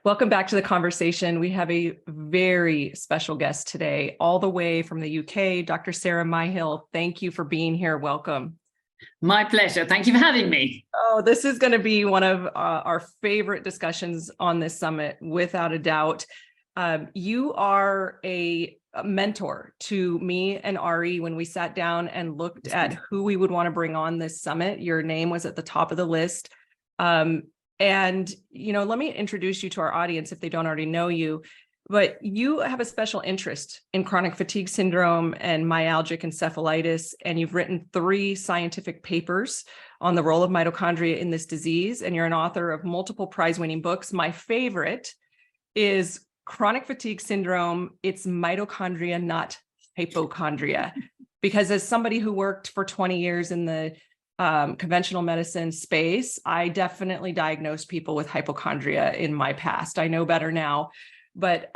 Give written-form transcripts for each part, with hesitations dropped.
Welcome back to the conversation. We have a very special guest today, all the way from the UK, Dr. Sarah Myhill. Thank you for being here. Welcome. My pleasure. Thank you for having me. Oh, this is going to be one of our favorite discussions on this summit, without a doubt. You are a mentor to me and Ari when we sat down and looked at who we would want to bring on this summit. Your name was at the top of the list. And, let me introduce you to our audience if they don't already know you, but you have a special interest in chronic fatigue syndrome and myalgic encephalitis, and you've written 3 scientific papers on the role of mitochondria in this disease, and you're an author of multiple prize-winning books. My favorite is Chronic Fatigue Syndrome, It's Mitochondria, Not Hypochondria, because as somebody who worked for 20 years in the conventional medicine space, I definitely diagnosed people with hypochondria in my past. I know better now. But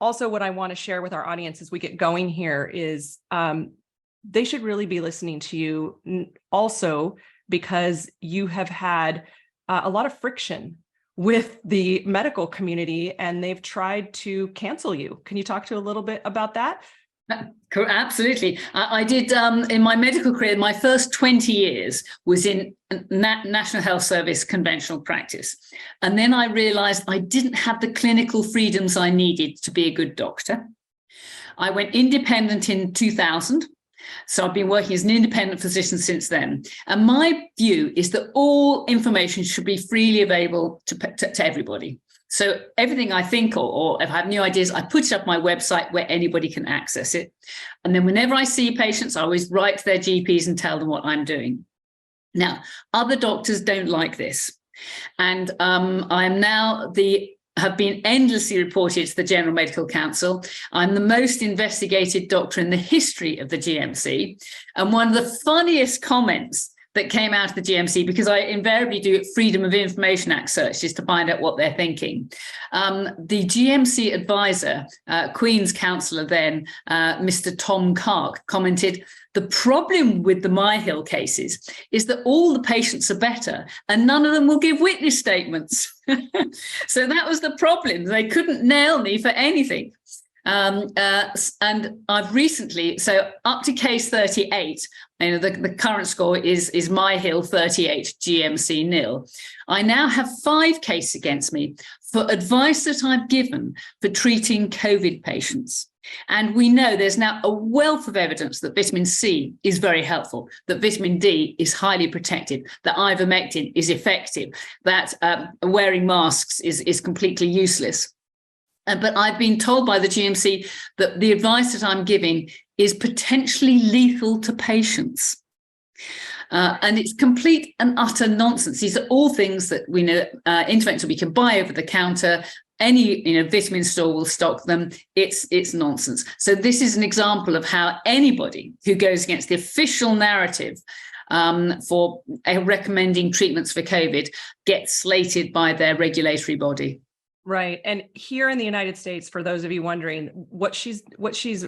also what I want to share with our audience as we get going here is they should really be listening to you also because you have had a lot of friction with the medical community and they've tried to cancel you. Can you talk to a little bit about that? Absolutely. I did in my medical career, my first 20 years was in National Health Service conventional practice. And then I realized I didn't have the clinical freedoms I needed to be a good doctor. I went independent in 2000. So I've been working as an independent physician since then. And my view is that all information should be freely available to everybody. So everything I think or if I have new ideas, I put it up on my website where anybody can access it. And then whenever I see patients, I always write to their GPs and tell them what I'm doing. Now, other doctors don't like this. And I'm now have been endlessly reported to the General Medical Council. I'm the most investigated doctor in the history of the GMC. And one of the funniest comments that came out of the GMC, because I invariably do Freedom of Information Act searches to find out what they're thinking. The GMC advisor, Queen's counsellor then, Mr. Tom Kark, commented, the problem with the Myhill cases is that all the patients are better and none of them will give witness statements. So that was the problem. They couldn't nail me for anything. And I've recently, so up to case 38, the current score is Myhill 38, GMC nil. I now have 5 cases against me for advice that I've given for treating COVID patients. And we know there's now a wealth of evidence that vitamin C is very helpful, that vitamin D is highly protective, that ivermectin is effective, that wearing masks is completely useless. But I've been told by the GMC that the advice that I'm giving is potentially lethal to patients. And it's complete and utter nonsense. These are all things that we know, interventions we can buy over the counter. Any vitamin store will stock them. It's nonsense. So this is an example of how anybody who goes against the official narrative for recommending treatments for COVID gets slated by their regulatory body. Right. And here in the United States, for those of you wondering, what she's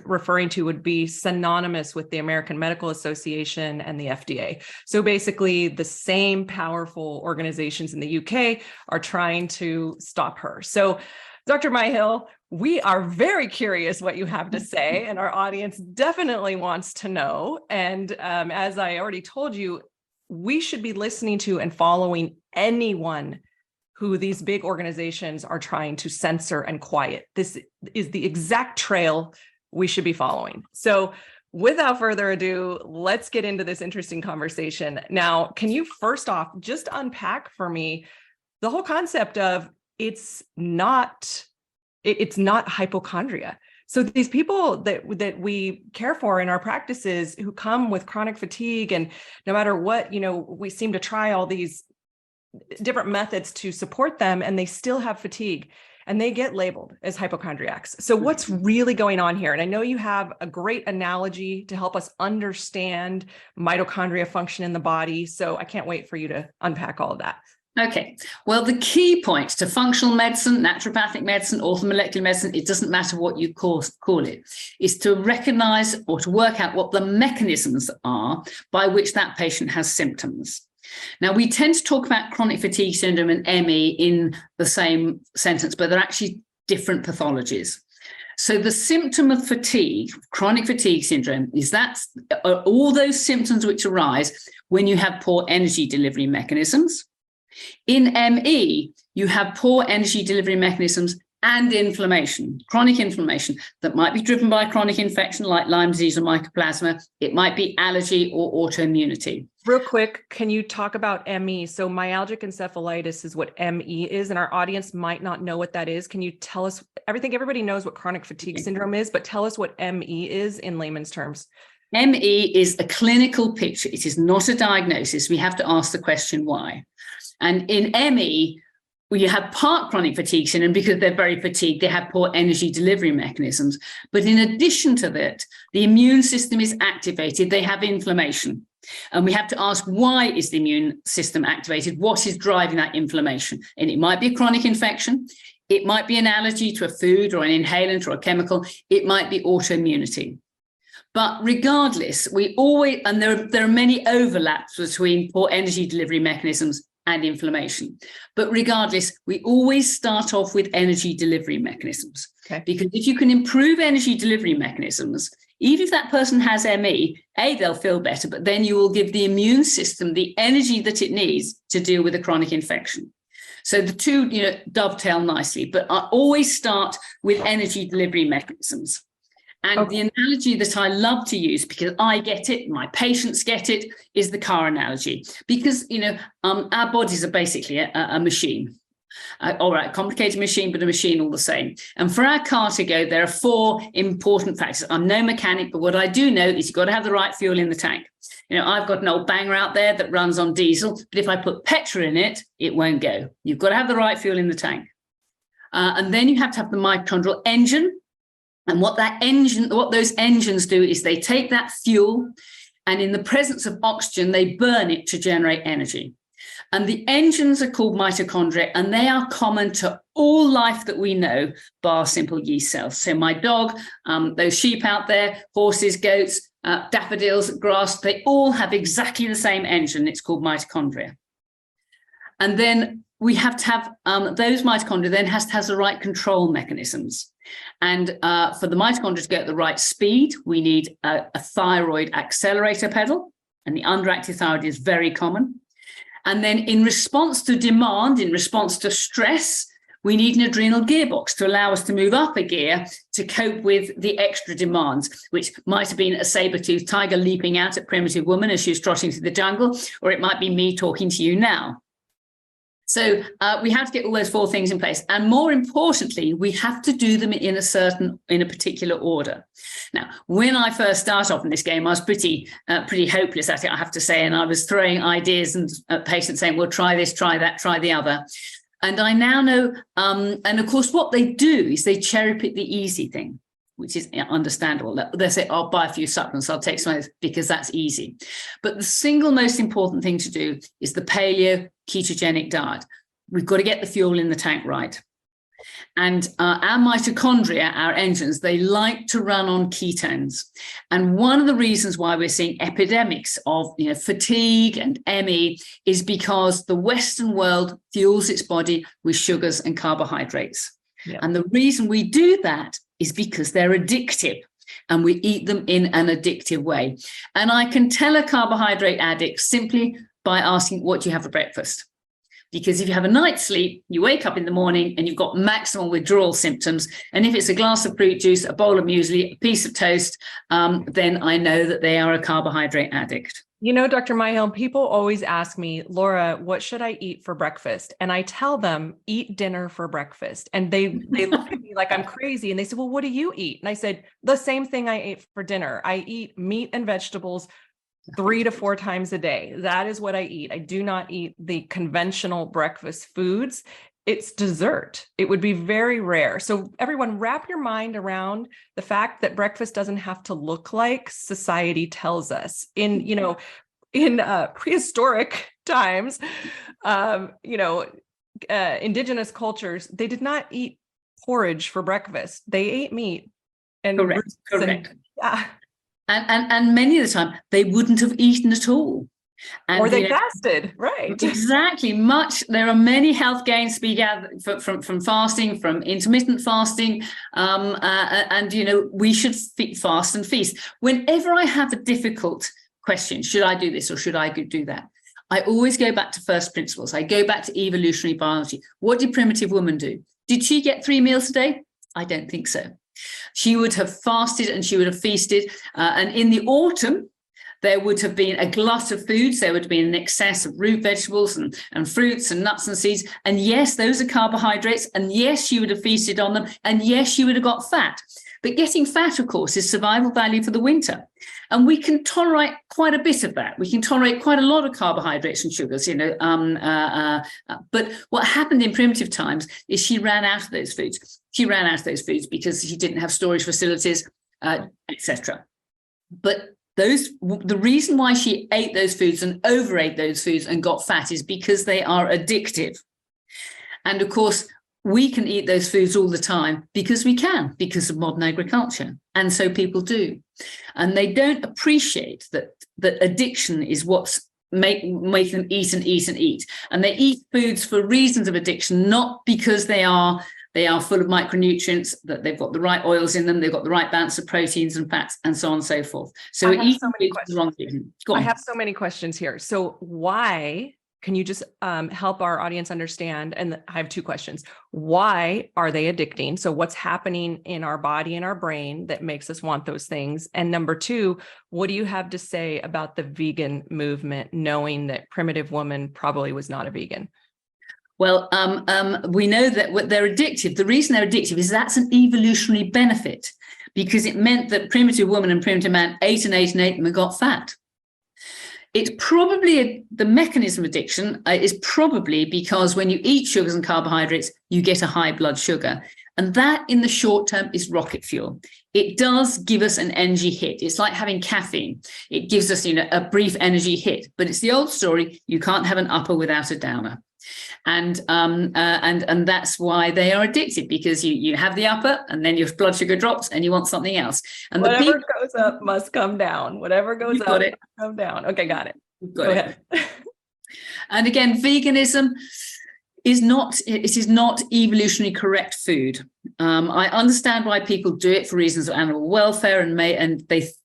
referring to would be synonymous with the American Medical Association and the FDA. So basically the same powerful organizations in the UK are trying to stop her. So Dr. Myhill, we are very curious what you have to say, and our audience definitely wants to know. And as I already told you, we should be listening to and following anyone who these big organizations are trying to censor and quiet. This is the exact trail we should be following. So without further ado, let's get into this interesting conversation. Now, can you first off just unpack for me the whole concept of it's not hypochondria. So these people that we care for in our practices who come with chronic fatigue, and no matter what, we seem to try all these different methods to support them, and they still have fatigue and they get labeled as hypochondriacs. So what's really going on here? And I know you have a great analogy to help us understand mitochondria function in the body. So I can't wait for you to unpack all of that. Okay. Well, the key point to functional medicine, naturopathic medicine, orthomolecular medicine, it doesn't matter what you call it, is to recognize or to work out what the mechanisms are by which that patient has symptoms. Now, we tend to talk about chronic fatigue syndrome and ME in the same sentence, but they're actually different pathologies. So the symptom of fatigue, chronic fatigue syndrome, is all those symptoms which arise when you have poor energy delivery mechanisms. In ME, you have poor energy delivery mechanisms and inflammation, chronic inflammation that might be driven by chronic infection like Lyme disease or mycoplasma. It might be allergy or autoimmunity. Real quick, can you talk about ME? So myalgic encephalitis is what ME is, and our audience might not know what that is. Can you tell us? Everybody knows what chronic fatigue syndrome is, but tell us what ME is in layman's terms. ME is a clinical picture. It is not a diagnosis. We have to ask the question why. And in ME, you have part chronic fatigue syndrome because they're very fatigued. They have poor energy delivery mechanisms. But in addition to that, the immune system is activated. They have inflammation. And we have to ask, why is the immune system activated? What is driving that inflammation? And it might be a chronic infection. It might be an allergy to a food or an inhalant or a chemical. It might be autoimmunity. But regardless, we always, and there are many overlaps between poor energy delivery mechanisms and inflammation. But regardless, we always start off with energy delivery mechanisms. Okay. Because if you can improve energy delivery mechanisms, even if that person has ME, they'll feel better, but then you will give the immune system the energy that it needs to deal with a chronic infection. So the two, dovetail nicely, but I always start with energy delivery mechanisms. And the analogy that I love to use, because I get it, my patients get it, is the car analogy. Because, our bodies are basically a machine. All right, complicated machine, but a machine all the same. And for our car to go, there are 4 important factors. I'm no mechanic, but what I do know is you've got to have the right fuel in the tank. I've got an old banger out there that runs on diesel, but if I put petrol in it, it won't go. You've got to have the right fuel in the tank. And then you have to have the mitochondrial engine. And what those engines do is they take that fuel and in the presence of oxygen, they burn it to generate energy. And the engines are called mitochondria, and they are common to all life that we know, bar simple yeast cells. So my dog, those sheep out there, horses, goats, daffodils, grass, they all have exactly the same engine. It's called mitochondria. And then we have to have those mitochondria then has the right control mechanisms. And for the mitochondria to go at the right speed, we need a thyroid accelerator pedal, and the underactive thyroid is very common. And then in response to demand, in response to stress, we need an adrenal gearbox to allow us to move up a gear to cope with the extra demands, which might have been a saber-toothed tiger leaping out at primitive woman as she was trotting through the jungle, or it might be me talking to you now. So we have to get all those 4 things in place. And more importantly, we have to do them in a particular order. Now, when I first started off in this game, I was pretty hopeless at it, I have to say. And I was throwing ideas and patients saying, well, try this, try that, try the other. And I now know, and of course, what they do is they cherry pick the easy thing, which is understandable. They say, I'll buy a few supplements, I'll take some of those because that's easy. But the single most important thing to do is the paleo ketogenic diet. We've got to get the fuel in the tank right. And our mitochondria, our engines, they like to run on ketones. And one of the reasons why we're seeing epidemics of fatigue and ME is because the Western world fuels its body with sugars and carbohydrates. Yeah. And the reason we do that is because they're addictive and we eat them in an addictive way. And I can tell a carbohydrate addict simply by asking, what do you have for breakfast? Because if you have a night's sleep, you wake up in the morning and you've got maximal withdrawal symptoms. And if it's a glass of fruit juice, a bowl of muesli, a piece of toast, then I know that they are a carbohydrate addict. Dr. Myhill, people always ask me, Laura, what should I eat for breakfast? And I tell them, eat dinner for breakfast. And they look at me like I'm crazy. And they say, well, what do you eat? And I said, the same thing I ate for dinner. I eat meat and vegetables 3 to 4 times a day. That is what I eat. I do not eat the conventional breakfast foods. It's dessert. It would be very rare. So everyone, wrap your mind around the fact that breakfast doesn't have to look like society tells us. In prehistoric times, indigenous cultures, they did not eat porridge for breakfast. They ate meat and correct. Yeah. And many of the time they wouldn't have eaten at all. And, or they fasted, right? Exactly. There are many health gains to be gathered from fasting, from intermittent fasting. And, we should fast and feast. Whenever I have a difficult question, should I do this or should I do that? I always go back to first principles. I go back to evolutionary biology. What did primitive women do? Did she get 3 meals a day? I don't think so. She would have fasted and she would have feasted. And in the autumn, there would have been a glut of foods. There would have been an excess of root vegetables and fruits and nuts and seeds. And yes, those are carbohydrates. And yes, she would have feasted on them. And yes, she would have got fat. But getting fat, of course, is survival value for the winter. And we can tolerate quite a bit of that. We can tolerate quite a lot of carbohydrates and sugars, but what happened in primitive times is she ran out of those foods. She ran out of those foods because she didn't have storage facilities, etc. But the reason why she ate those foods and overate those foods and got fat is because they are addictive. And of course, we can eat those foods all the time because of modern agriculture. And so people do. And they don't appreciate that addiction is what's make them eat and eat and eat. And they eat foods for reasons of addiction, not because they are full of micronutrients, that they've got the right oils in them, they've got the right balance of proteins and fats, and so on and so forth. So I have so many questions. I have so many questions here. So why, can you just help our audience understand? And I have 2 questions. Why are they addicting? So what's happening in our body and our brain that makes us want those things? And number 2, what do you have to say about the vegan movement, knowing that primitive woman probably was not a vegan? Well, we know that they're addictive. The reason they're addictive is that's an evolutionary benefit, because it meant that primitive woman and primitive man ate and ate and ate and got fat. It's probably the mechanism of addiction is probably because when you eat sugars and carbohydrates, you get a high blood sugar. And that in the short term is rocket fuel. It does give us an energy hit. It's like having caffeine. It gives us, a brief energy hit. But it's the old story. You can't have an upper without a downer. And that's why they are addicted, because you have the upper and then your blood sugar drops and you want something else. And whatever goes up must come down. Whatever goes up must come down. Okay, got it. Go ahead. And again, veganism is not evolutionary correct food. I understand why people do it for reasons of animal welfare and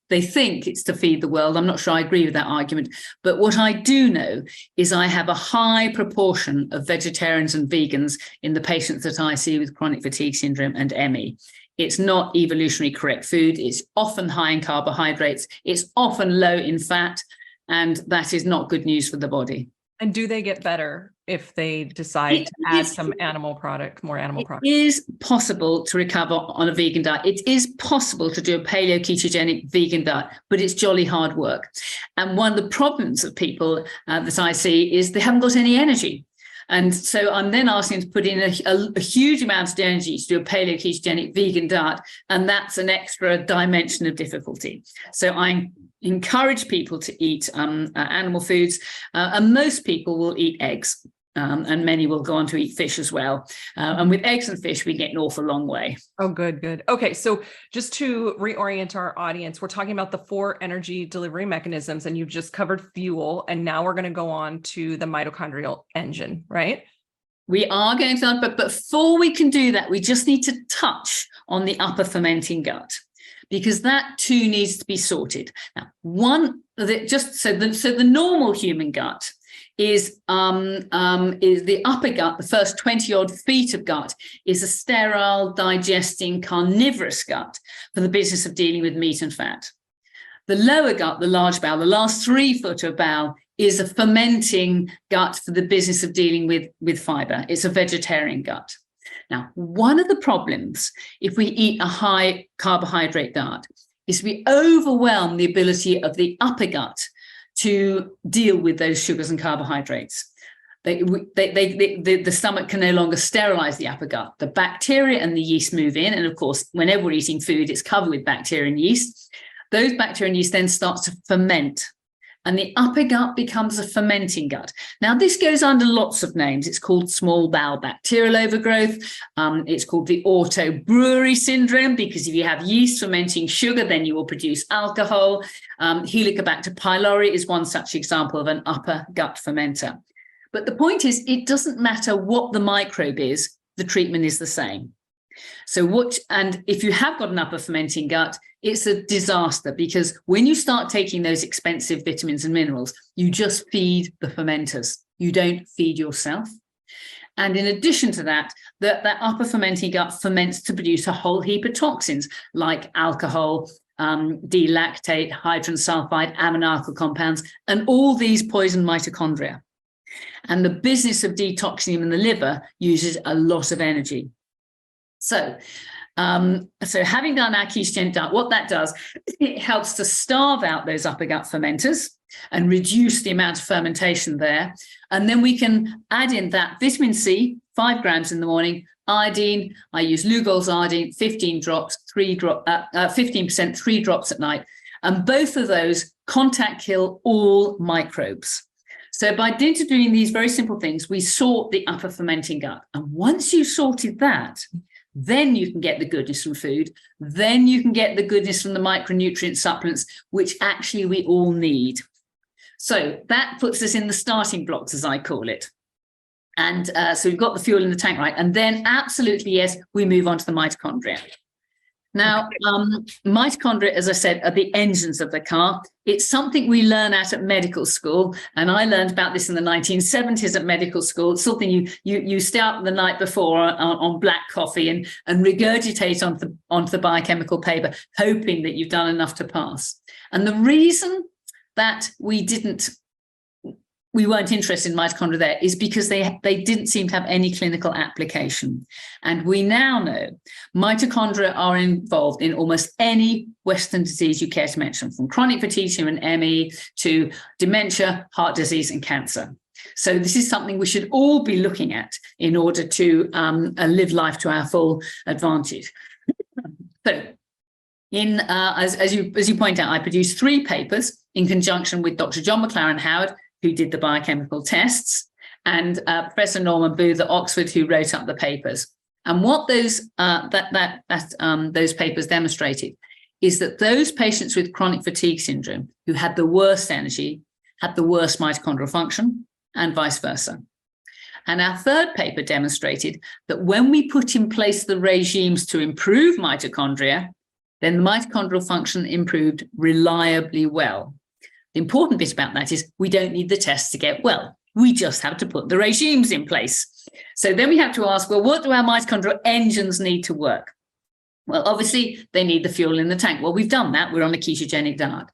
they think it's to feed the world. I'm not sure I agree with that argument. But what I do know is I have a high proportion of vegetarians and vegans in the patients that I see with chronic fatigue syndrome and ME. It's not evolutionary correct food. It's often high in carbohydrates. It's often low in fat. And that is not good news for the body. And do they get better if they decide to add some animal product, more animal product? It is possible to recover on a vegan diet. It is possible to do a paleo ketogenic vegan diet, but it's jolly hard work. And one of the problems of people that I see is they haven't got any energy. And so I'm then asking them to put in a huge amount of energy to do a paleo ketogenic vegan diet. And that's an extra dimension of difficulty. So I encourage people to eat animal foods, and most people will eat eggs. And many will go on to eat fish as well. And with eggs and fish, we get an awful long way. Oh, good. Okay, so just to reorient our audience, we're talking about the 4 energy delivery mechanisms, and you've just covered fuel, and now we're going to go on to the mitochondrial engine, right? We are going to, but before we can do that, we just need to touch on the upper fermenting gut, because that too needs to be sorted. Now, the normal human gut is the upper gut. The first 20 odd feet of gut is a sterile, digesting, carnivorous gut for the business of dealing with meat and fat. The lower gut, the large bowel, the last 3 foot of bowel, is a fermenting gut for the business of dealing with fiber. It's a vegetarian gut. Now, one of the problems if we eat a high carbohydrate diet is we overwhelm the ability of the upper gut to deal with those sugars and carbohydrates. The stomach can no longer sterilize the upper gut. The bacteria and the yeast move in. And of course, whenever we're eating food, it's covered with bacteria and yeast. Those bacteria and yeast then start to ferment. and the upper gut becomes a fermenting gut. Now, this goes under lots of names. It's called small bowel bacterial overgrowth. It's called the auto brewery syndrome, because if you have yeast fermenting sugar, then you will produce alcohol. Helicobacter pylori is one such example of an upper gut fermenter. But the point is, it doesn't matter what the microbe is, the treatment is the same. And if you have got an upper fermenting gut, it's a disaster, because when you start taking those expensive vitamins and minerals, you just feed the fermenters. You don't feed yourself. And in addition to that, that upper fermenting gut ferments to produce a whole heap of toxins like alcohol, D-lactate, hydrogen sulfide, aminoalkyl compounds, and all these poison mitochondria. And the business of detoxing them in the liver uses a lot of energy. So having done our ketogenic diet, what that does, it helps to starve out those upper gut fermenters and reduce the amount of fermentation there. And then we can add in that vitamin C, 5 grams in the morning, iodine. I use Lugol's iodine, 15 drops, 15%, 3 drops at night. And both of those contact kill all microbes. So by dint of doing these very simple things, we sort the upper fermenting gut. And once you've sorted that, then you can get the goodness from food. Then you can get the goodness from the micronutrient supplements, which actually we all need. So that puts us in the starting blocks, as I call it. And so we've got the fuel in the tank, right? And then absolutely, yes, we move on to the mitochondria. Now, mitochondria, as I said, are the engines of the car. It's something we learn at medical school. And I learned about this in the 1970s at medical school. It's something you stay up the night before on black coffee and regurgitate onto the biochemical paper, hoping that you've done enough to pass. And the reason that we weren't interested in mitochondria there is because they didn't seem to have any clinical application. And we now know mitochondria are involved in almost any Western disease you care to mention, from chronic fatigue syndrome and ME to dementia, heart disease, and cancer. So this is something we should all be looking at in order to live life to our full advantage. So as you point out, I produced 3 papers in conjunction with Dr. John McLaren Howard, who did the biochemical tests, and Professor Norman Booth at Oxford, who wrote up the papers. And what those papers demonstrated is that those patients with chronic fatigue syndrome who had the worst energy had the worst mitochondrial function, and vice versa. And our third paper demonstrated that when we put in place the regimes to improve mitochondria, then the mitochondrial function improved reliably well. The important bit about that is we don't need the tests to get well. We just have to put the regimes in place. So then we have to ask, well, what do our mitochondrial engines need to work? Well, obviously, they need the fuel in the tank. Well, we've done that. We're on a ketogenic diet.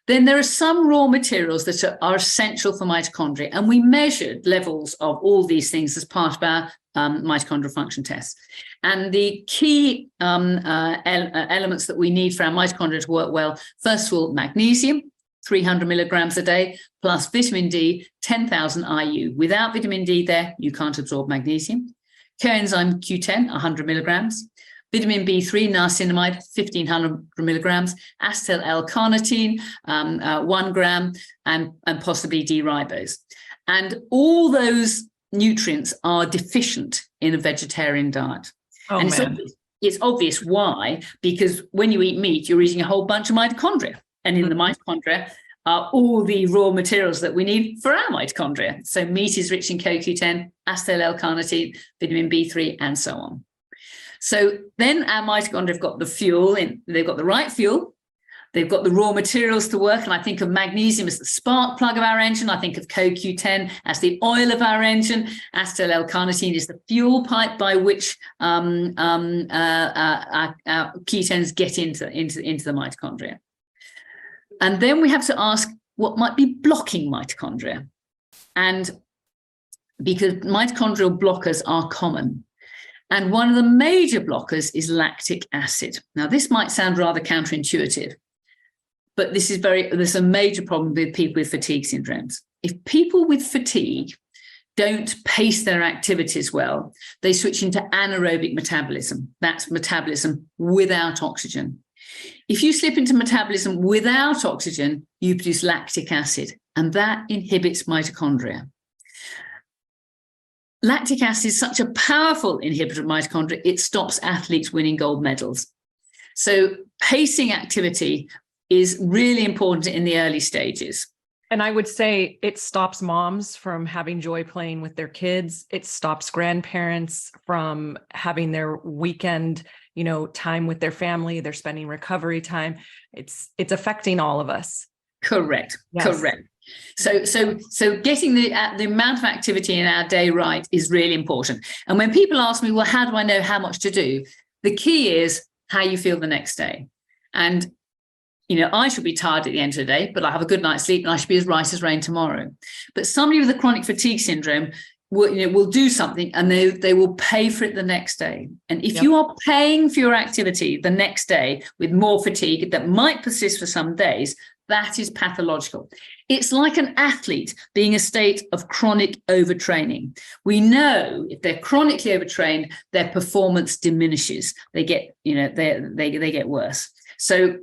Then there are some raw materials that are essential for mitochondria, and we measured levels of all these things as part of our mitochondrial function tests. And the key elements that we need for our mitochondria to work well, first of all, magnesium, 300 milligrams a day, plus vitamin D, 10,000 IU. Without vitamin D there, you can't absorb magnesium. Coenzyme Q10, 100 milligrams. Vitamin B3, niacinamide, 1,500 milligrams. Acetyl L-carnitine, 1 gram, and possibly D-ribose. And all those nutrients are deficient in a vegetarian diet. Oh, and man. It's obvious why, because when you eat meat, you're eating a whole bunch of mitochondria. And in the mitochondria are all the raw materials that we need for our mitochondria. So meat is rich in CoQ10, acetyl L-carnitine, vitamin B3, and so on. So then our mitochondria have got the fuel, they've got the right fuel, they've got the raw materials to work. And I think of magnesium as the spark plug of our engine. I think of CoQ10 as the oil of our engine. Acetyl L-carnitine is the fuel pipe by which our ketones get into the mitochondria. And then we have to ask what might be blocking mitochondria. And because mitochondrial blockers are common. And one of the major blockers is lactic acid. Now, this might sound rather counterintuitive, but there's a major problem with people with fatigue syndromes. If people with fatigue don't pace their activities well, they switch into anaerobic metabolism. That's metabolism without oxygen. If you slip into metabolism without oxygen, you produce lactic acid, and that inhibits mitochondria. Lactic acid is such a powerful inhibitor of mitochondria, it stops athletes winning gold medals. So pacing activity is really important in the early stages. And I would say it stops moms from having joy playing with their kids. It stops grandparents from having their weekend, time with their family. They're spending recovery time. It's affecting all of us. Correct. Yes. Correct. So getting the amount of activity in our day right is really important. And when people ask me, well, how do I know how much to do? The key is how you feel the next day. And I should be tired at the end of the day, but I have a good night's sleep and I should be as right as rain tomorrow. But somebody with a chronic fatigue syndrome will do something and they will pay for it the next day. And if you are paying for your activity the next day with more fatigue that might persist for some days, that is pathological. It's like an athlete being a state of chronic overtraining. We know if they're chronically overtrained, their performance diminishes. They get, they get worse. So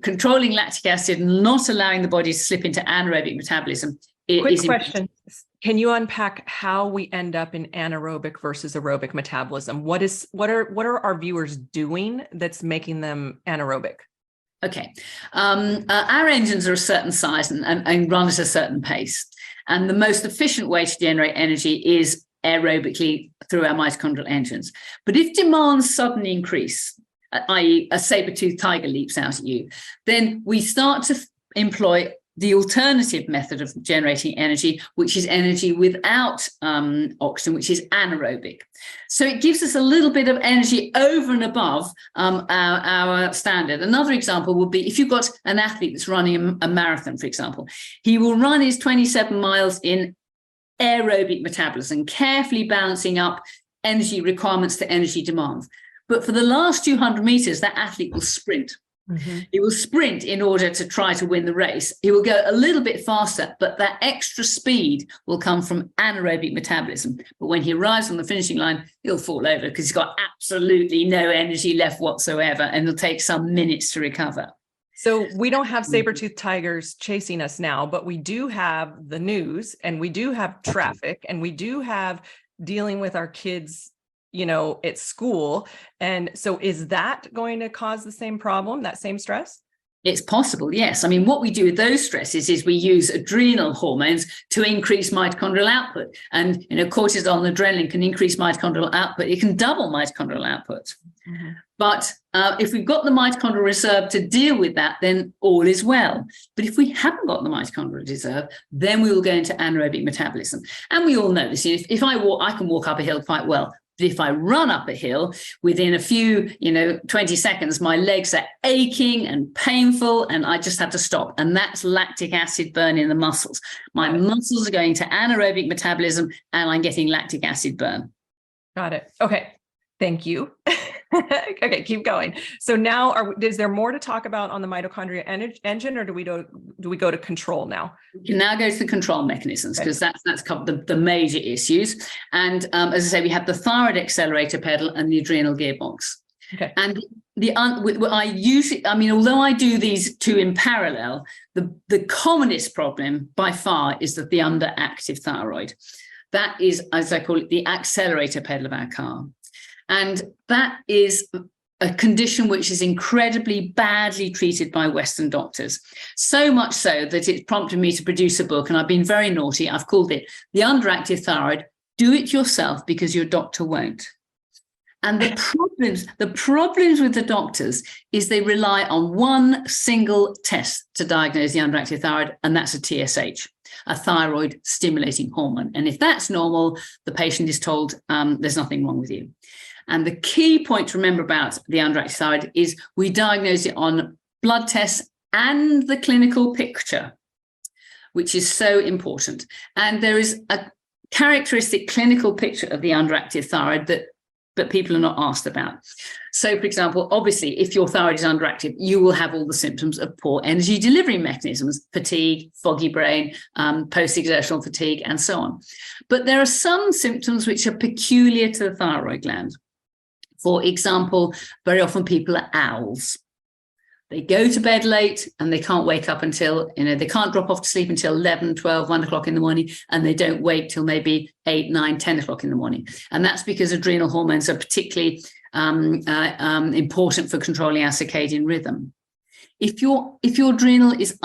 controlling lactic acid and not allowing the body to slip into anaerobic metabolism is Quick question. Can you unpack how we end up in anaerobic versus aerobic metabolism? What are our viewers doing that's making them anaerobic? Okay. Our engines are a certain size and run at a certain pace. And the most efficient way to generate energy is aerobically through our mitochondrial engines. But if demands suddenly increase, i.e. a saber-toothed tiger leaps out at you, then we start to employ the alternative method of generating energy, which is energy without oxygen, which is anaerobic. So it gives us a little bit of energy over and above our standard. Another example would be if you've got an athlete that's running a marathon, for example, he will run his 27 miles in aerobic metabolism, carefully balancing up energy requirements to energy demands. But for the last 200 meters, that athlete will sprint. Mm-hmm. He will sprint in order to try to win the race. He will go a little bit faster, but that extra speed will come from anaerobic metabolism. But when he arrives on the finishing line, he'll fall over because he's got absolutely no energy left whatsoever, and it'll take some minutes to recover. So we don't have saber-toothed tigers chasing us now, but we do have the news, and we do have traffic, and we do have dealing with our kids at school. And so is that going to cause the same problem, that same stress? It's possible, yes. I mean, what we do with those stresses is we use adrenal hormones to increase mitochondrial output. And, cortisol and adrenaline can increase mitochondrial output. It can double mitochondrial output. Mm-hmm. But if we've got the mitochondrial reserve to deal with that, then all is well. But if we haven't got the mitochondrial reserve, then we will go into anaerobic metabolism. And we all know this. If I walk, I can walk up a hill quite well. But if I run up a hill, within a few, 20 seconds, my legs are aching and painful, and I just have to stop. And that's lactic acid burn in the muscles. My muscles are going to anaerobic metabolism, and I'm getting lactic acid burn. Got it. Okay. Thank you. Okay, keep going. So now, is there more to talk about on the mitochondria engine, or do we go to control now? We can now go to the control mechanisms, because that's covered the major issues. And as I say, we have the thyroid accelerator pedal and the adrenal gearbox. Okay. And although I do these two in parallel, the commonest problem by far is that the underactive thyroid. That is, as I call it, the accelerator pedal of our car. And that is a condition which is incredibly badly treated by Western doctors. So much so that it's prompted me to produce a book, and I've been very naughty. I've called it The Thyroid, Do It Yourself Because Your Doctor Won't. And the problems with the doctors is they rely on one single test to diagnose the underactive thyroid, and that's a TSH, a thyroid stimulating hormone. And if that's normal, the patient is told there's nothing wrong with you. And the key point to remember about the underactive thyroid is we diagnose it on blood tests and the clinical picture, which is so important. And there is a characteristic clinical picture of the underactive thyroid that people are not asked about. So, for example, obviously, if your thyroid is underactive, you will have all the symptoms of poor energy delivery mechanisms, fatigue, foggy brain, post-exertional fatigue, and so on. But there are some symptoms which are peculiar to the thyroid gland. For example, very often people are owls. They go to bed late and they can't wake up until, they can't drop off to sleep until 11, 12, 1 o'clock in the morning, and they don't wake till maybe 8, 9, 10 o'clock in the morning. And that's because adrenal hormones are particularly important for controlling our circadian rhythm. If your adrenal is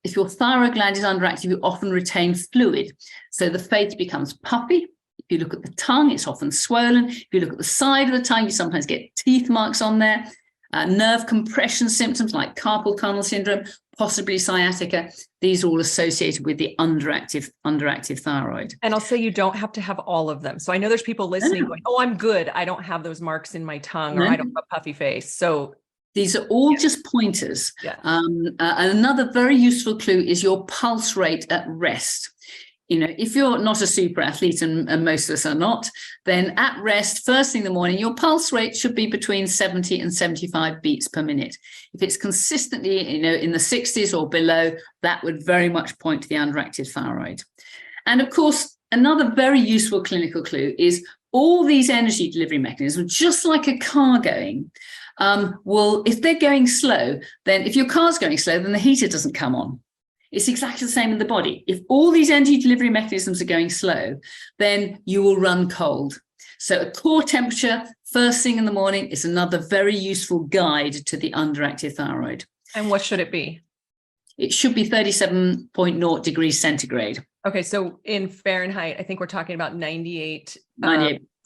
if your thyroid gland is underactive, you often retain fluid. So the face becomes puffy. If you look at the tongue, it's often swollen. If you look at the side of the tongue, you sometimes get teeth marks on there. Nerve compression symptoms like carpal tunnel syndrome, possibly sciatica. These are all associated with the underactive thyroid. And I'll say you don't have to have all of them. So I know there's people listening going, oh, I'm good. I don't have those marks in my tongue, or I don't have a puffy face. So these are all just pointers. Yeah. And another very useful clue is your pulse rate at rest. If you're not a super athlete, and most of us are not, then at rest, first thing in the morning, your pulse rate should be between 70 and 75 beats per minute. If it's consistently, in the 60s or below, that would very much point to the underactive thyroid. And of course, another very useful clinical clue is all these energy delivery mechanisms, just like a car going, if they're going slow, then if your car's going slow, then the heater doesn't come on. It's exactly the same in the body. If all these energy delivery mechanisms are going slow, then you will run cold. So a core temperature first thing in the morning is another very useful guide to the underactive thyroid. And what should it be? It should be 37.0 degrees centigrade. Okay, so in Fahrenheit, I think we're talking about 98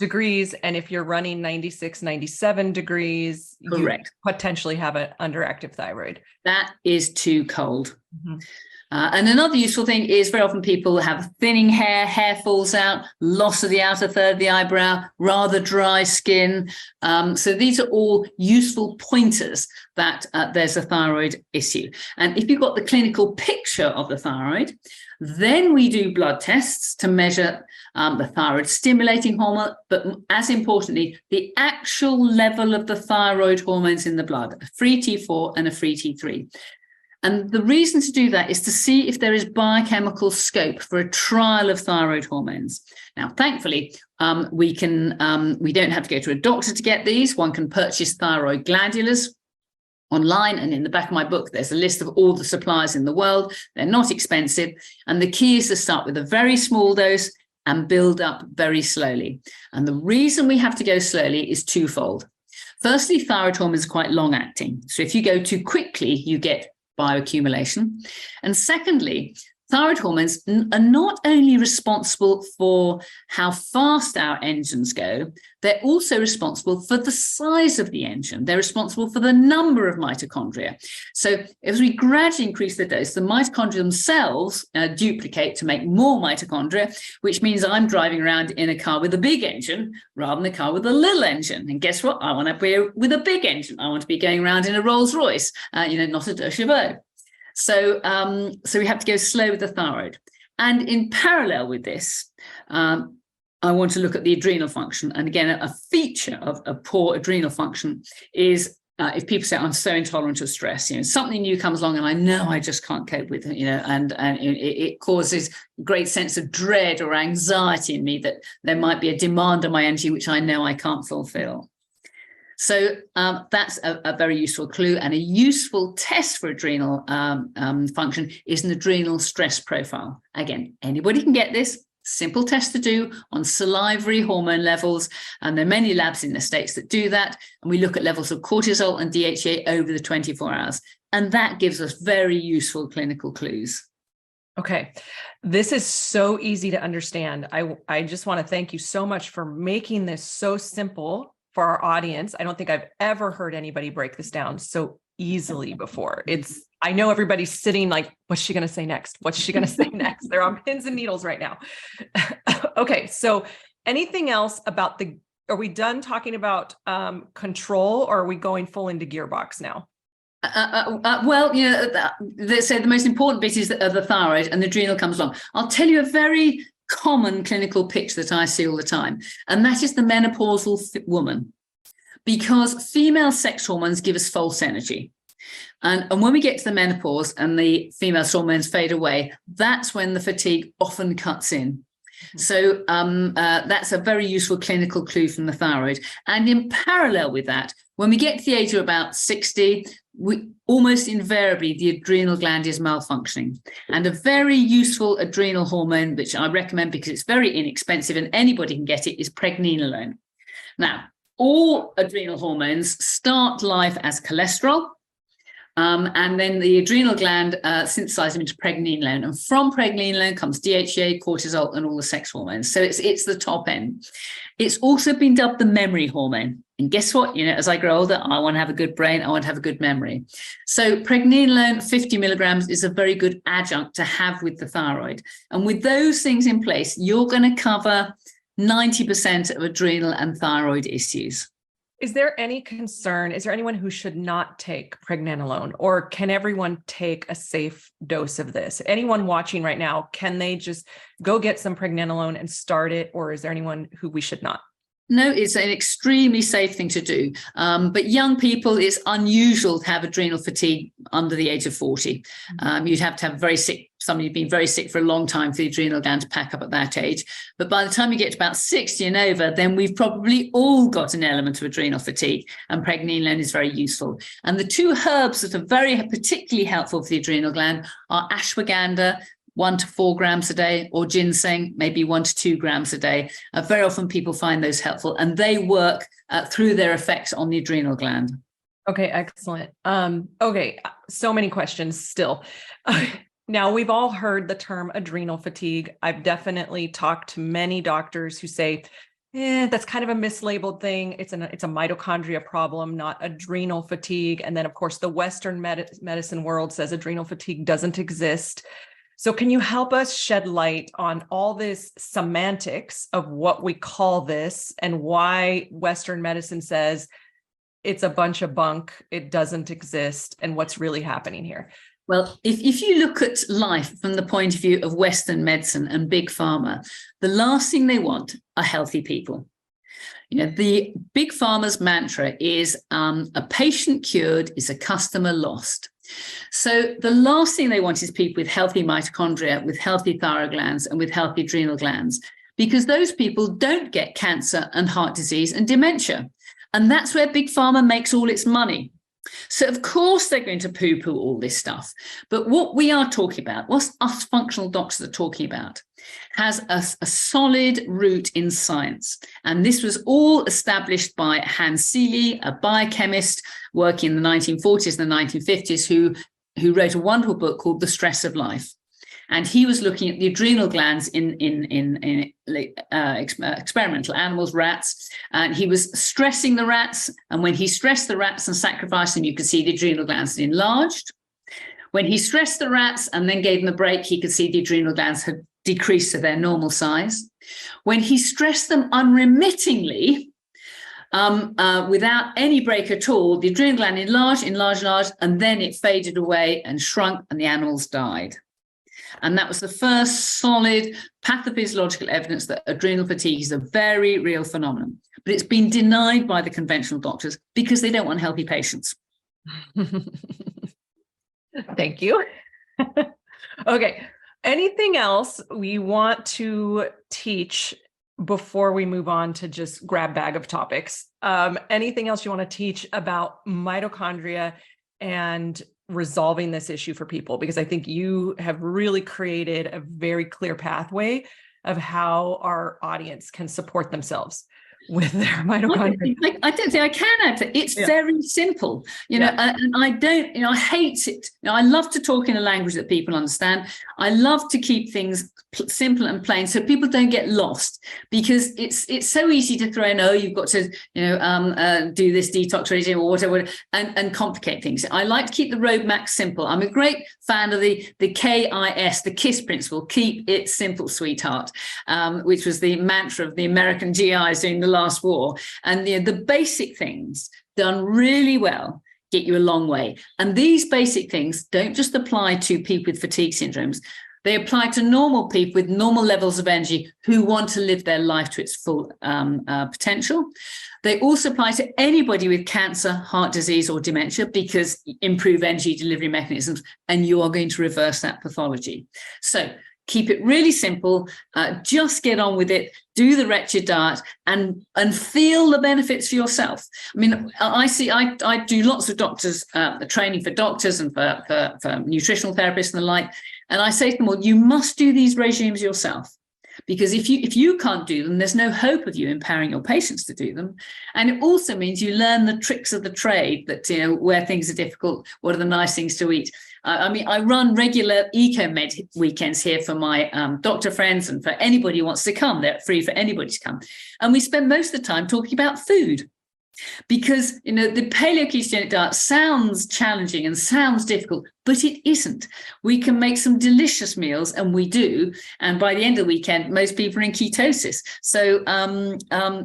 degrees. And if you're running 96, 97 degrees, correct, you potentially have an underactive thyroid. That is too cold. Mm-hmm. And another useful thing is very often people have thinning hair falls out, loss of the outer third of the eyebrow, rather dry skin. So these are all useful pointers that there's a thyroid issue. And if you've got the clinical picture of the thyroid, then we do blood tests to measure the thyroid stimulating hormone, but as importantly, the actual level of the thyroid hormones in the blood, a free T4 and a free T3. And the reason to do that is to see if there is biochemical scope for a trial of thyroid hormones. Now, thankfully, we don't have to go to a doctor to get these. One can purchase thyroid glandulars online, and in the back of my book, there's a list of all the suppliers in the world. They're not expensive. And the key is to start with a very small dose and build up very slowly. And the reason we have to go slowly is twofold. Firstly, thyroid hormones are quite long acting. So if you go too quickly, you get bioaccumulation. And secondly, thyroid hormones are not only responsible for how fast our engines go, they're also responsible for the size of the engine. They're responsible for the number of mitochondria. So as we gradually increase the dose, the mitochondria themselves duplicate to make more mitochondria, which means I'm driving around in a car with a big engine rather than a car with a little engine. And guess what? I want to be with a big engine. I want to be going around in a Rolls Royce, not a deux chevaux. So we have to go slow with the thyroid. And in parallel with this, I want to look at the adrenal function. And again, a feature of a poor adrenal function is if people say, I'm so intolerant of stress, something new comes along and I know I just can't cope with it, and it causes a great sense of dread or anxiety in me that there might be a demand on my energy, which I know I can't fulfill. So that's a very useful clue, and a useful test for adrenal function is an adrenal stress profile. Again, anybody can get this. Simple test to do on salivary hormone levels, and there are many labs in the States that do that, and we look at levels of cortisol and DHEA over the 24 hours, and that gives us very useful clinical clues. Okay, this is so easy to understand. I just want to thank you so much for making this so simple for our audience. I don't think I've ever heard anybody break this down so easily before. I know everybody's sitting like, what's she going to say next? What's she going to say next? They're on pins and needles right now. Okay. So anything else about are we done talking about control, or are we going full into gearbox now? They say the most important bit is the thyroid, and the adrenal comes along. I'll tell you a very common clinical picture that I see all the time, and that is the menopausal woman, because female sex hormones give us false energy. And when we get to the menopause and the female hormones fade away, that's when the fatigue often cuts in. So that's a very useful clinical clue from the thyroid. And in parallel with that, when we get to the age of about 60, almost invariably the adrenal gland is malfunctioning. And a very useful adrenal hormone, which I recommend because it's very inexpensive and anybody can get it, is pregnenolone. Now, all adrenal hormones start life as cholesterol, and then the adrenal gland synthesizes them into pregnenolone. And from pregnenolone comes DHEA, cortisol, and all the sex hormones. So it's the top end. It's also been dubbed the memory hormone. And guess what? As I grow older, I want to have a good brain. I want to have a good memory. So pregnenolone, 50 milligrams, is a very good adjunct to have with the thyroid. And with those things in place, you're going to cover 90% of adrenal and thyroid issues. Is there any concern? Is there anyone who should not take pregnenolone, or can everyone take a safe dose of this? Anyone watching right now, can they just go get some pregnenolone and start it? Or is there anyone who we should not? No, it's an extremely safe thing to do. But young people, it's unusual to have adrenal fatigue under the age of 40. You'd have to have somebody who'd been very sick for a long time for the adrenal gland to pack up at that age. But by the time you get to about 60 and over, then we've probably all got an element of adrenal fatigue, and pregnenolone is very useful. And the two herbs that are very particularly helpful for the adrenal gland are ashwagandha, 1 to 4 grams a day, or ginseng, maybe 1 to 2 grams a day. Very often people find those helpful, and they work through their effects on the adrenal gland. Okay, excellent. Okay, so many questions still. Now, we've all heard the term adrenal fatigue. I've definitely talked to many doctors who say, that's kind of a mislabeled thing. It's a mitochondria problem, not adrenal fatigue. And then, of course, the Western medicine world says adrenal fatigue doesn't exist. So can you help us shed light on all this semantics of what we call this and why Western medicine says it's a bunch of bunk, it doesn't exist, and what's really happening here? Well, if you look at life from the point of view of Western medicine and big pharma, the last thing they want are healthy people. The big pharma's mantra is a patient cured is a customer lost. So the last thing they want is people with healthy mitochondria, with healthy thyroid glands, and with healthy adrenal glands, because those people don't get cancer and heart disease and dementia. And that's where big pharma makes all its money. So of course they're going to poo-poo all this stuff. But what we are talking about, what us functional doctors are talking about, has a solid root in science. And this was all established by Hans Seeley, a biochemist working in the 1940s and the 1950s, who wrote a wonderful book called The Stress of Life. And he was looking at the adrenal glands in experimental animals, rats, and he was stressing the rats. And when he stressed the rats and sacrificed them, you could see the adrenal glands had enlarged. When he stressed the rats and then gave them a break, he could see the adrenal glands had decreased to their normal size. When he stressed them unremittingly, without any break at all, the adrenal gland enlarged, and then it faded away and shrunk, and the animals died. And that was the first solid pathophysiological evidence that adrenal fatigue is a very real phenomenon. But it's been denied by the conventional doctors because they don't want healthy patients. Thank you. Okay. Anything else we want to teach before we move on to just grab bag of topics? Anything else you want to teach about mitochondria and resolving this issue for people? Because I think you have really created a very clear pathway of how our audience can support themselves with their mitochondria. I don't think I can add to it. It's very simple, and I don't, I hate it. I love to talk in a language that people understand. I love to keep things simple and plain so people don't get lost, because it's so easy to throw in, you've got to, do this detox regime or whatever, and complicate things. I like to keep the roadmap simple. I'm a great fan of the KIS, the KISS principle, keep it simple, sweetheart, which was the mantra of the American GIs during the last war. And the basic things done really well get you a long way. And these basic things don't just apply to people with fatigue syndromes. They apply to normal people with normal levels of energy who want to live their life to its full potential. They also apply to anybody with cancer, heart disease, or dementia, because improve energy delivery mechanisms, and you are going to reverse that pathology. So Keep it really simple. Just get on with it. Do the wretched diet and feel the benefits for yourself. I mean, I do lots of doctors, training for doctors and for nutritional therapists and the like. And I say to them, well, you must do these regimes yourself. Because if you can't do them, there's no hope of you empowering your patients to do them. And it also means you learn the tricks of the trade, that, you know, where things are difficult, what are the nice things to eat. I mean, I run regular eco-med weekends here for my doctor friends and for anybody who wants to come. They're free for anybody to come. And we spend most of the time talking about food. Because, you know, the paleo-ketogenic diet sounds challenging and sounds difficult, but it isn't. We can make some delicious meals, and we do. And by the end of the weekend, most people are in ketosis. So,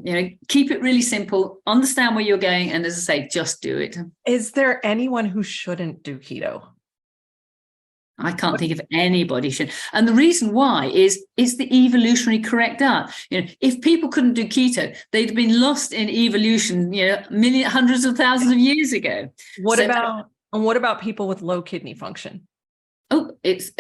you know, keep it really simple, understand where you're going, and as I say, just do it. Is there anyone who shouldn't do keto? I can't think of anybody should. And the reason why is it's the evolutionary correct diet. You know, if people couldn't do keto, they'd have been lost in evolution, you know, hundreds of thousands of years ago. What about people with low kidney function? Oh, it's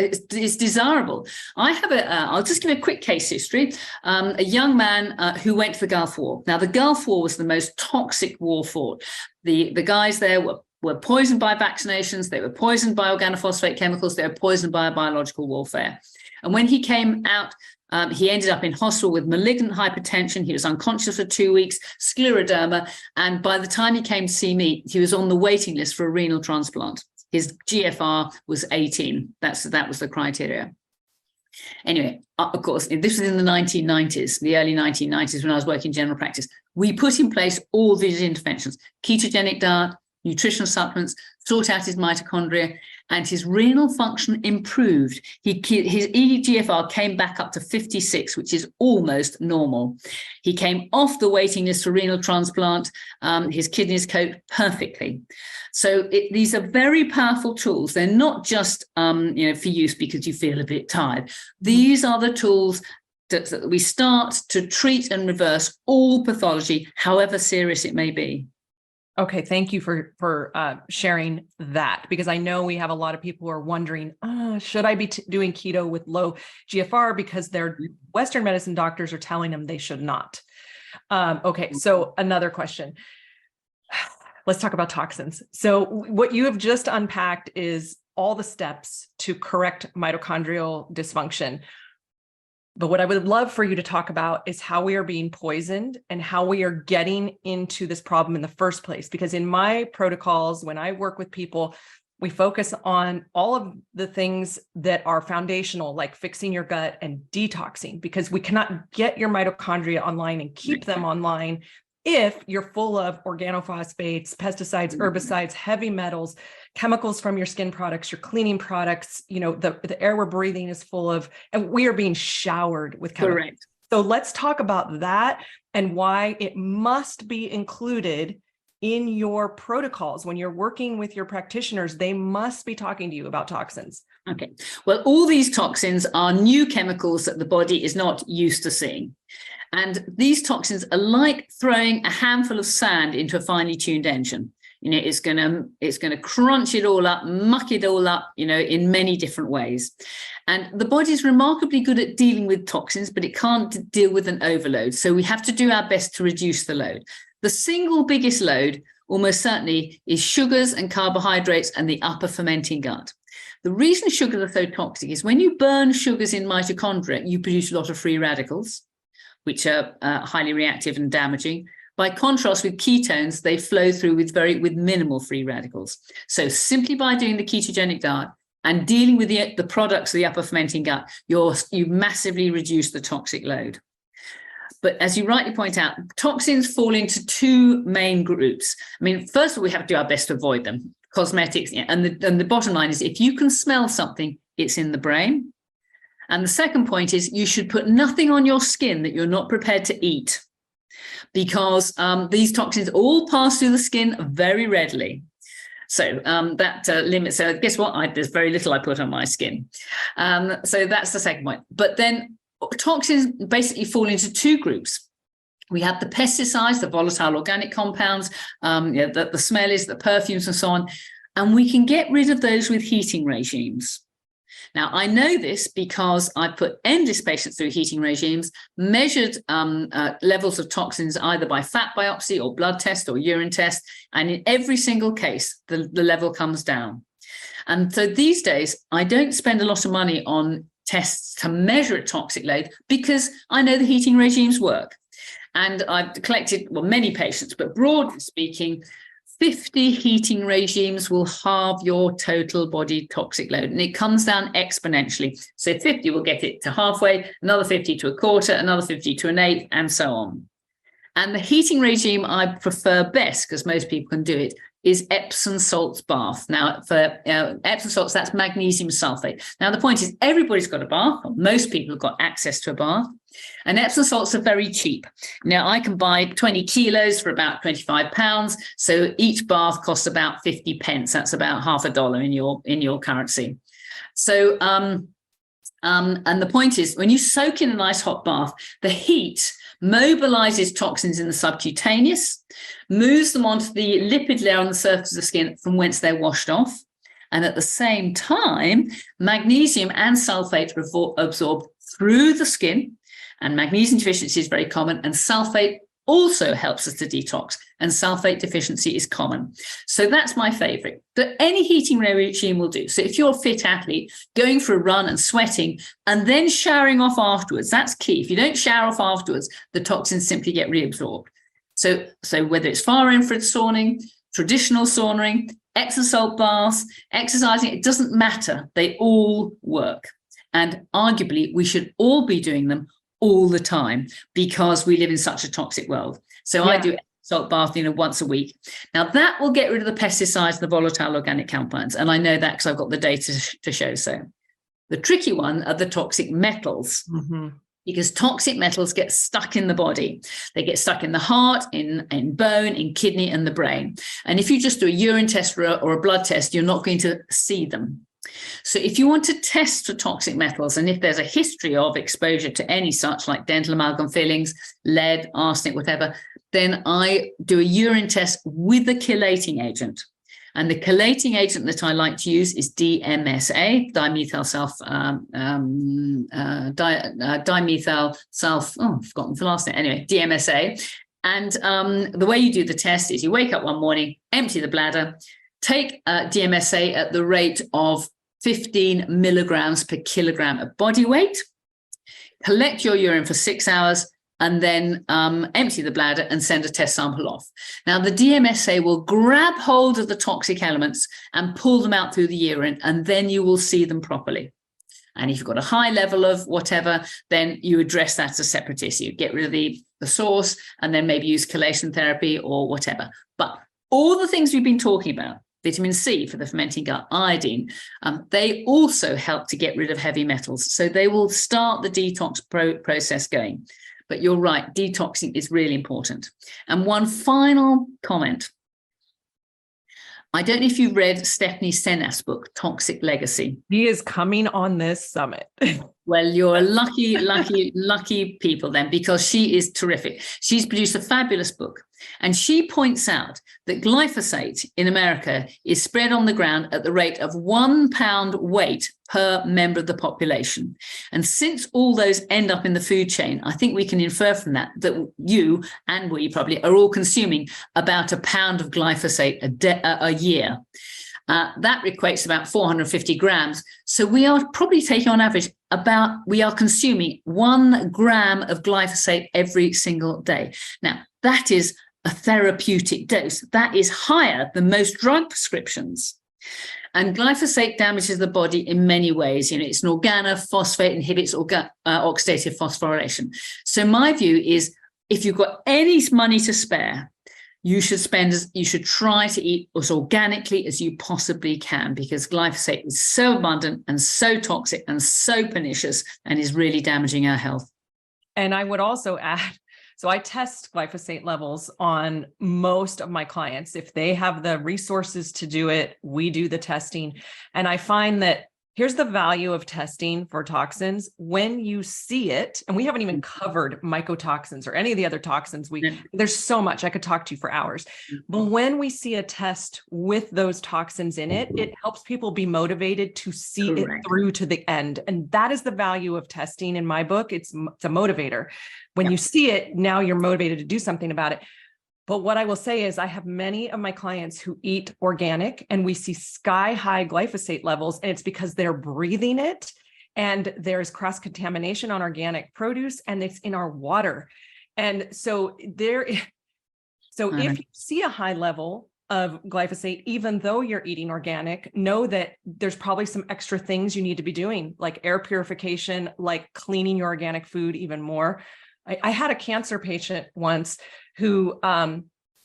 desirable. I have I'll just give a quick case history. A young man who went to the Gulf War. Now, the Gulf War was the most toxic war fought. The guys there were poisoned by vaccinations, they were poisoned by organophosphate chemicals, they were poisoned by biological warfare. And when he came out, he ended up in hospital with malignant hypertension. He was unconscious for 2 weeks, scleroderma. And by the time he came to see me, he was on the waiting list for a renal transplant. His GFR was 18. That was the criteria. Anyway, of course, this was in the 1990s, the early 1990s, when I was working in general practice. We put in place all these interventions: ketogenic diet, nutritional supplements, sort out his mitochondria, and his renal function improved. His eGFR came back up to 56, which is almost normal. He came off the waiting list for renal transplant. His kidneys coped perfectly. So these are very powerful tools. They're not just you know, for use because you feel a bit tired. These are the tools that we start to treat and reverse all pathology, however serious it may be. Okay, thank you for sharing that, because I know we have a lot of people who are wondering, should I be doing keto with low GFR, because their Western medicine doctors are telling them they should not. Okay, so another question. Let's talk about toxins. So what you have just unpacked is all the steps to correct mitochondrial dysfunction. But what I would love for you to talk about is how we are being poisoned and how we are getting into this problem in the first place. Because in my protocols, when I work with people, we focus on all of the things that are foundational, like fixing your gut and detoxing, because we cannot get your mitochondria online and keep them online if you're full of organophosphates, pesticides, herbicides, heavy metals, chemicals from your skin products, your cleaning products. You know, the air we're breathing is full of, and we are being showered with chemicals. Correct. So let's talk about that and why it must be included in your protocols. When you're working with your practitioners, they must be talking to you about toxins. Okay. Well, all these toxins are new chemicals that the body is not used to seeing. And these toxins are like throwing a handful of sand into a finely tuned engine. You know, it's gonna crunch it all up, muck it all up, you know, in many different ways. And the body is remarkably good at dealing with toxins, but it can't deal with an overload. So we have to do our best to reduce the load. The single biggest load, almost certainly, is sugars and carbohydrates and the upper fermenting gut. The reason sugars are so toxic is when you burn sugars in mitochondria, you produce a lot of free radicals, which are highly reactive and damaging. By contrast with ketones, they flow through with minimal free radicals. So simply by doing the ketogenic diet and dealing with the products of the upper fermenting gut, you massively reduce the toxic load. But as you rightly point out, toxins fall into two main groups. I mean, first of all, we have to do our best to avoid them. Cosmetics, and the bottom line is, if you can smell something, it's in the brain. And the second point is, you should put nothing on your skin that you're not prepared to eat, because these toxins all pass through the skin very readily. So that limits. So guess what? There's very little I put on my skin. So that's the second point. But then toxins basically fall into two groups. We have the pesticides, the volatile organic compounds, the smellies, the perfumes, and so on. And we can get rid of those with heating regimes. Now, I know this because I put endless patients through heating regimes, measured levels of toxins either by fat biopsy or blood test or urine test, and in every single case, the level comes down. And so these days, I don't spend a lot of money on tests to measure a toxic load because I know the heating regimes work. And I've collected, well, many patients, but broadly speaking, 50 heating regimes will halve your total body toxic load, and it comes down exponentially. So 50 will get it to halfway, another 50 to a quarter, another 50 to an eighth, and so on. And the heating regime I prefer best, because most people can do it, is Epsom salts bath. Now, for Epsom salts, that's magnesium sulfate. Now, the point is everybody's got a bath, or most people have got access to a bath, and Epsom salts are very cheap. Now, I can buy 20 kilos for about £25, so each bath costs about 50 pence. That's about $1 in your currency. So, and the point is, when you soak in a nice hot bath, the heat mobilizes toxins in the subcutaneous, moves them onto the lipid layer on the surface of the skin from whence they're washed off. And at the same time, magnesium and sulfate absorb through the skin, and magnesium deficiency is very common, and sulfate also helps us to detox, and sulfate deficiency is common. So that's my favorite, that any heating regime will do. So if you're a fit athlete, going for a run and sweating and then showering off afterwards, that's key. If you don't shower off afterwards, the toxins simply get reabsorbed. So whether it's far infrared sauning, traditional sauning, Epsom salt baths, exercising, it doesn't matter. They all work. And arguably, we should all be doing them all the time because we live in such a toxic world. So I do salt bath, once a week. Now that will get rid of the pesticides and the volatile organic compounds. And I know that because I've got the data to show so. The tricky one are the toxic metals. Mm-hmm. Because toxic metals get stuck in the body. They get stuck in the heart, in bone, in kidney, and the brain. And if you just do a urine test or a blood test, you're not going to see them. So if you want to test for toxic metals, and if there's a history of exposure to any such, like dental amalgam fillings, lead, arsenic, whatever, then I do a urine test with a chelating agent. And the chelating agent that I like to use is DMSA, dimethyl sulf, I've forgotten the last name. Anyway, DMSA. And the way you do the test is you wake up one morning, empty the bladder, take DMSA at the rate of 15 milligrams per kilogram of body weight, collect your urine for 6 hours, and then empty the bladder and send a test sample off. Now, the DMSA will grab hold of the toxic elements and pull them out through the urine, and then you will see them properly. And if you've got a high level of whatever, then you address that as a separate issue. Get rid of the source and then maybe use chelation therapy or whatever. But all the things we've been talking about, vitamin C for the fermenting gut, iodine, they also help to get rid of heavy metals. So they will start the detox process going. But you're right, detoxing is really important. And one final comment. I don't know if you've read Stephanie Seneff's book, Toxic Legacy. He is coming on this summit. Well, you're lucky people then, because she is terrific. She's produced a fabulous book. And she points out that glyphosate in America is spread on the ground at the rate of 1 pound weight per member of the population. And since all those end up in the food chain, I think we can infer from that you and we probably are all consuming about a pound of glyphosate a year. That equates to about 450 grams. So we are probably taking on average we are consuming 1 gram of glyphosate every single day. Now, that is a therapeutic dose. That is higher than most drug prescriptions. And glyphosate damages the body in many ways. It's an organophosphate, inhibits oxidative phosphorylation. So my view is, if you've got any money to spare, you should try to eat as organically as you possibly can, because glyphosate is so abundant and so toxic and so pernicious and is really damaging our health. And I would also add, so I test glyphosate levels on most of my clients. If they have the resources to do it, we do the testing. And I find that Here's the value of testing for toxins. When you see it, and we haven't even covered mycotoxins or any of the other toxins, there's so much I could talk to you for hours. But when we see a test with those toxins in it, it helps people be motivated to see it through to the end. And that is the value of testing in my book. It's a motivator. When you see it, now you're motivated to do something about it. But what I will say is I have many of my clients who eat organic and we see sky high glyphosate levels, and it's because they're breathing it and there's cross-contamination on organic produce and it's in our water. And so if you see a high level of glyphosate, even though you're eating organic, know that there's probably some extra things you need to be doing, like air purification, like cleaning your organic food even more. I had a cancer patient once who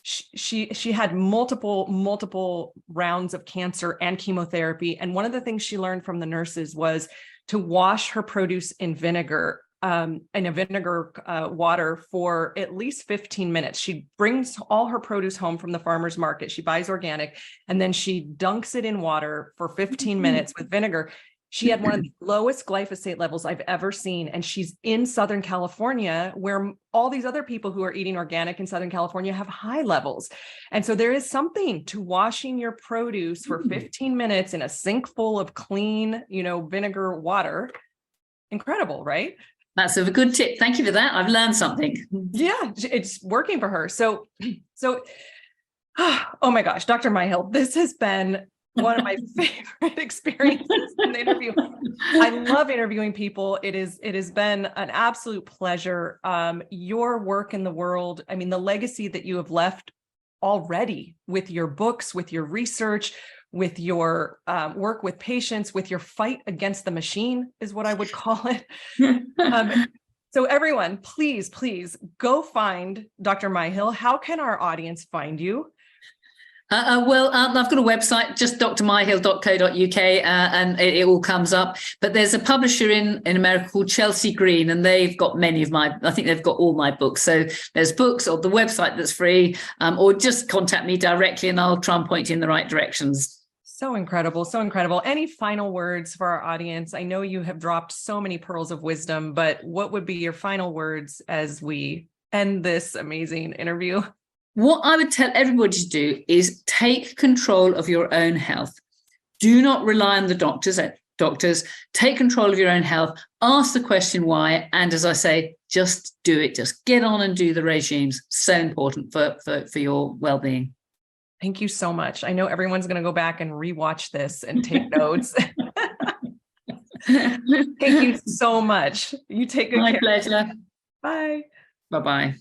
she had multiple rounds of cancer and chemotherapy. And one of the things she learned from the nurses was to wash her produce in vinegar, water for at least 15 minutes. She brings all her produce home from the farmer's market. She buys organic, and then she dunks it in water for 15 minutes with vinegar. She had one of the lowest glyphosate levels I've ever seen. And she's in Southern California, where all these other people who are eating organic in Southern California have high levels. And so there is something to washing your produce for 15 minutes in a sink full of clean, vinegar water. Incredible, right? That's a good tip. Thank you for that. I've learned something. Yeah, it's working for her. So, oh my gosh, Dr. Myhill, this has been one of my favorite experiences in the interview. I love interviewing people. It has been an absolute pleasure. Your work in the world, I mean, the legacy that you have left already with your books, with your research, with your work with patients, with your fight against the machine is what I would call it. So everyone, please go find Dr. Myhill. How can our audience find you? I've got a website, just drmyhill.co.uk, and it all comes up. But there's a publisher in America called Chelsea Green, and they've got I think they've got all my books. So there's books or the website that's free, or just contact me directly and I'll try and point you in the right directions. So incredible. So incredible. Any final words for our audience? I know you have dropped so many pearls of wisdom, but what would be your final words as we end this amazing interview? What I would tell everybody to do is take control of your own health. Do not rely on the doctors. Take control of your own health. Ask the question why. And as I say, just do it. Just get on and do the regimes. So important for your well-being. Thank you so much. I know everyone's going to go back and rewatch this and take notes. Thank you so much. You take good care. My pleasure. Bye. Bye-bye.